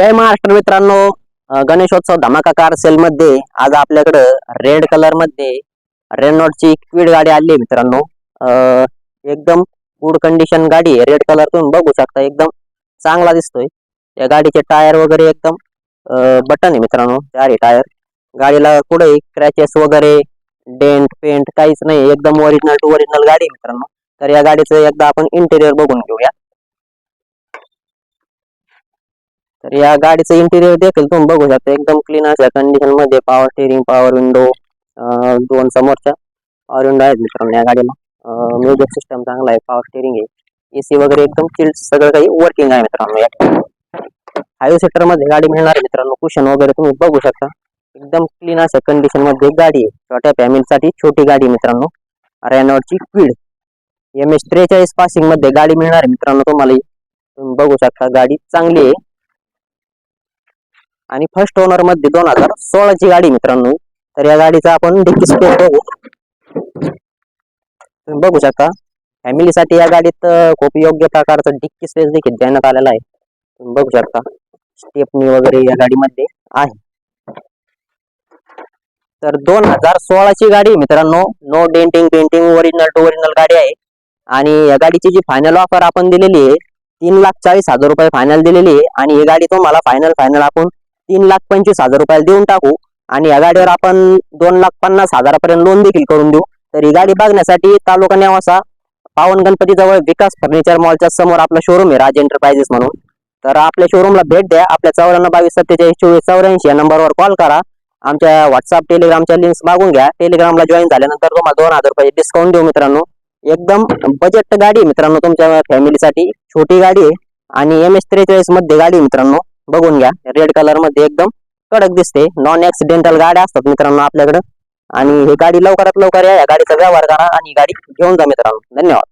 जय महाराष्ट्र मित्रांनो, गणेशोत्सव धमाका car sale मध्ये आज आपल्याकडे रेड कलर मध्ये रेनॉल्टची क्विड गाडी आली आहे मित्रांनो. एकदम गुड कंडिशन गाडी आहे. रेड कलर तुम्ही बघू शकता, एकदम चांगला दिसतोय. या गाडीचे टायर वगैरे एकदम बटन आहे मित्रांनो, चारही टायर. गाडीला कुठेही क्रॅचेस वगैरे डेंट पेंट काहीच नाही, एकदम ओरिजिनल टू ओरिजिनल गाडी आहे मित्रांनो. तर या गाडीचं एकदा आपण इंटेरियर बघून घेऊया. तर या गाडीचं इंटिरियर देखील तुम्ही बघू शकता, एकदम क्लीन अशा कंडिशन मध्ये. पॉवर स्टेरिंग, पॉवर विंडो, दोन समोरच्या पॉवर विंडो आहेत मित्रांनो या गाडीला. म्युझिक सिस्टम चांगला आहे, पॉवर स्टेरिंग आहे, एसी वगैरे एकदम चिल्ड सगळं काही वर्किंग आहे मित्रांनो. 5 सीटर मध्ये गाडी मिळणार आहे मित्रांनो. कुशन वगैरे तुम्ही बघू शकता, एकदम क्लीन अशा कंडिशन मध्ये गाडी आहे. छोट्या फॅमिलीसाठी छोटी गाडी मित्रांनो, रेनॉल्टची क्विड MS43 पासिंग मध्ये गाडी मिळणार आहे मित्रांनो तुम्हाला. तुम्ही बघू शकता गाडी चांगली आहे आणि फर्स्ट ओनर मध्ये 2016 ची गाडी मित्रांनो. तर या गाडीचा आपण डिक्की स्पेस बघू. तुम्ही बघू शकता, फॅमिलीसाठी या गाडीत खूप योग्य प्रकारचा डिक्की स्पेस देखील देण्यात आलेला आहे. तुम्ही बघू शकता, स्टेपनी वगैरे या गाडीमध्ये आहे. तर 2016 ची गाडी मित्रांनो, no denting painting, original to original गाडी आहे. आणि या गाडीची जी फायनल ऑफर आपण दिलेली आहे 3,40,000 रुपये फायनल दिलेली आहे. आणि ही गाडी तुम्हाला फायनल आपण 3,25,000 रुपयाला देऊन टाकू. आणि या गाडीवर आपण 2,50,000 पर्यंत लोन देखील करून देऊ. तर ही गाडी बघण्यासाठी तालुका नेवासा, पावन गणपती जवळ विकास फर्निचर मॉलच्या समोर आपला शोरूम आहे, राज एंटरप्राइजेस म्हणून. तर आपल्या शोरूमला भेट द्या. आपल्या 9422472484 या नंबरवर कॉल करा. आमच्या व्हॉट्सअप टेलिग्रामच्या लिंक्स मागून घ्या. टेलिग्रामला जॉईन झाल्यानंतर तुम्हाला 2,000 रुपये डिस्काउंट देऊ मित्रांनो. एकदम बजेट गाडी मित्रांनो, तुमच्या फॅमिलीसाठी छोटी गाडी आहे. आणि MS43 मध्ये गाडी मित्रांनो, बघून घ्या. रेड कलर मध्ये एकदम कडक दिसते. नॉन ऍक्सिडेंटल गाड्या असतात मित्रांनो आपल्याकडे. आणि ही गाडी लवकरात लवकर या गाडीचा व्यवहार करा आणि गाडी घेऊन जा मित्रांनो. धन्यवाद.